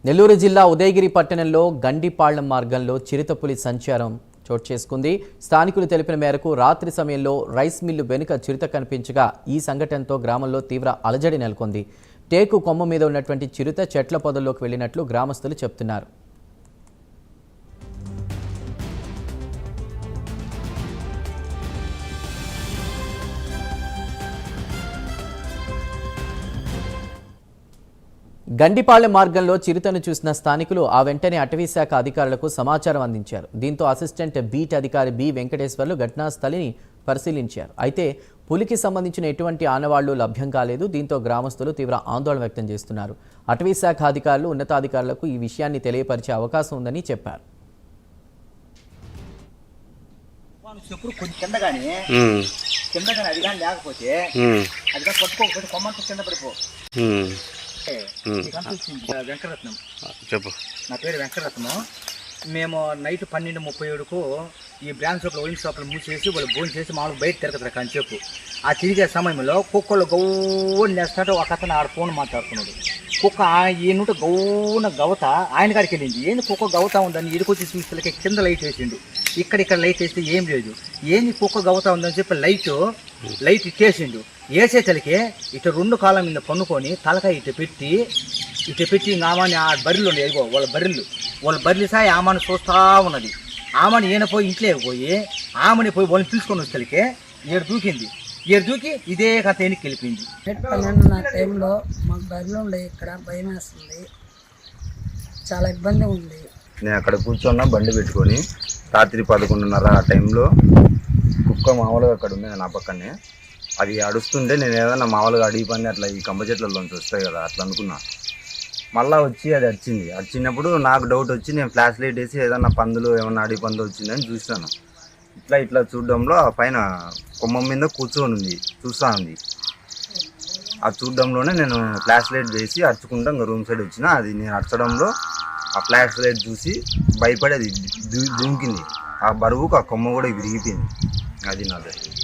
నెల్లూరు జిల్లా ఉదయగిరి పట్టణంలో గండిపాళ్లం మార్గంలో చిరుతపులి సంచారం చోటు చేసుకుంది. స్థానికులు తెలిపిన మేరకు రాత్రి సమయంలో రైస్ మిల్లు వెనుక చిరుత కనిపించగా ఈ సంఘటనతో గ్రామంలో తీవ్ర అలజడి నెలకొంది. టేకు కొమ్మ మీద ఉన్నటువంటి చిరుత చెట్ల పొదల్లోకి వెళ్లినట్లు గ్రామస్తులు చెప్తున్నారు. గండిపాళ్లెం మార్గంలో చిరుతను చూసిన స్థానికులు ఆ వెంటనే అటవీశాఖ అధికారులకు సమాచారం అందించారు. దీంతో అసిస్టెంట్ బీట్ అధికారి బి వెంకటేశ్వర్లు ఘటనా స్థలిని పరిశీలించారు. అయితే పులికి సంబంధించిన ఎటువంటి ఆనవాళ్లు లభ్యం కాలేదు. దీంతో గ్రామస్తులు తీవ్ర ఆందోళన వ్యక్తం చేస్తున్నారు. అటవీశాఖ అధికారులు ఉన్నతాధికారులకు ఈ విషయాన్ని తెలియపరిచే అవకాశం ఉందని చెప్పారు. వెంకటరత్నం చెప్పు. నా పేరు వెంకటరత్నం. మేము నైట్ 12:37కు ఈ బ్రాంచ్ షాప్లో వైన్ షాప్లో మూసేసి వాళ్ళు భోజనం చేసి మామూలు బయట తిరగతారు కాసేపు. ఆ తిరిగే సమయంలో కుక్కలు గౌని వేస్తాడు. ఒక అతను ఆడ ఫోన్ మాట్లాడుతున్నాడు. కుక్క ఈయన గౌన గవత ఆయన కాడికి వెళ్ళింది. ఏంది కుక్క గవత ఉందని ఇరుకొచ్చి చూస్తే కింద లైట్ వేసిండు. ఇక్కడ లైట్ వేస్తే ఏం లేదు. ఏంది కుక్క గవత ఉందని చెప్పి లైట్ ఇచ్చేసిండు. వేసేసరికి ఇటు 2 కాళ్ళ మీద పన్నుకొని తలకాయ ఇటు పెట్టి ఆమాని ఆ బర్రెలు ఉన్నాయి. ఎగో వాళ్ళ బర్రెలు సాయి ఆమాని చూస్తూ ఉన్నది. ఆమెను ఈయన పోయి ఇంట్లో పోయి ఆమెని పోయి వాళ్ళని తీసుకొని వచ్చేసరికి ఏడు దూకి ఇదే కథ ఎన్నికి వెళ్ళిపోయింది. 12 టైంలో మాకు బర్రెలు ఉండే ఇక్కడ భయం వేస్తుంది, చాలా ఇబ్బంది ఉంది. నేను అక్కడ కూర్చున్నా బండి పెట్టుకొని రాత్రి 11:30 ఆ టైంలో కుక్క మామూలుగా అక్కడ ఉంది నా పక్కనే. అది అడుస్తుంటే నేను ఏదన్నా మామూలుగా అడిగి పని అట్లా ఈ కంప చెట్లలోంచి వస్తాయి కదా అట్లా అనుకున్నా. మళ్ళీ వచ్చి అది వచ్చినప్పుడు నాకు డౌట్ వచ్చి నేను ఫ్లాష్ లైట్ వేసి ఏదన్నా పందులు ఏమన్నా అడిగి పందులు వచ్చిందని చూస్తాను. ఇట్లా చూడడంలో ఆ పైన కొమ్మ మీద కూర్చొని ఉంది, చూస్తూ ఉంది. ఆ చూడడంలోనే నేను ఫ్లాష్ లైట్ వేసి అరుచుకుంటా ఇంకా రూమ్ సైడ్ వచ్చిన. అది నేను అరచడంలో ఆ ఫ్లాష్ లైట్ చూసి భయపడి అది దూకింది. ఆ బరువుకు ఆ కొమ్మ కూడా విరిగిపోయింది. అది నా జరిగింది.